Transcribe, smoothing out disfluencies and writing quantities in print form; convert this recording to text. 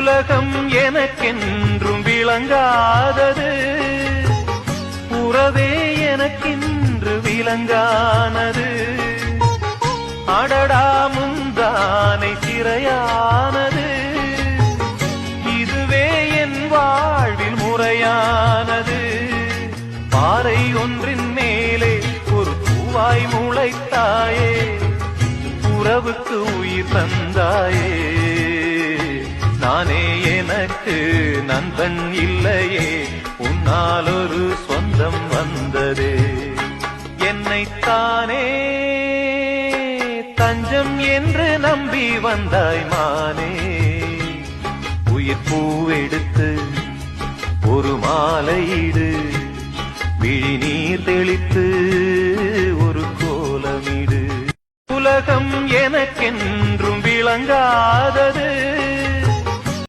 உலகம் எனக்கென்றும் விளங்காதது, உறவே எனக்கென்று விளங்கானது. அடடா முந்தானை சிறையானது, இதுவே என் வாழ்வில் முறையானது. பாறை ஒன்றின் மேலே ஒரு பூவாய் முளைத்தாயே, உறவுக்கு உயிர் தந்தாயே. நானே எனக்கு நண்பன் இல்லையே, உன்னால் ஒரு சொந்தம் வந்ததே. என்னைத்தானே தஞ்சம் என்று நம்பி வந்தாய் மானே. உயிர் பூவெடுத்து ஒரு மாலையிடு, விழி நீர் தெளித்து ஒரு கோலமிடு. உலகம் எனக்கென்றும் விளங்காதது,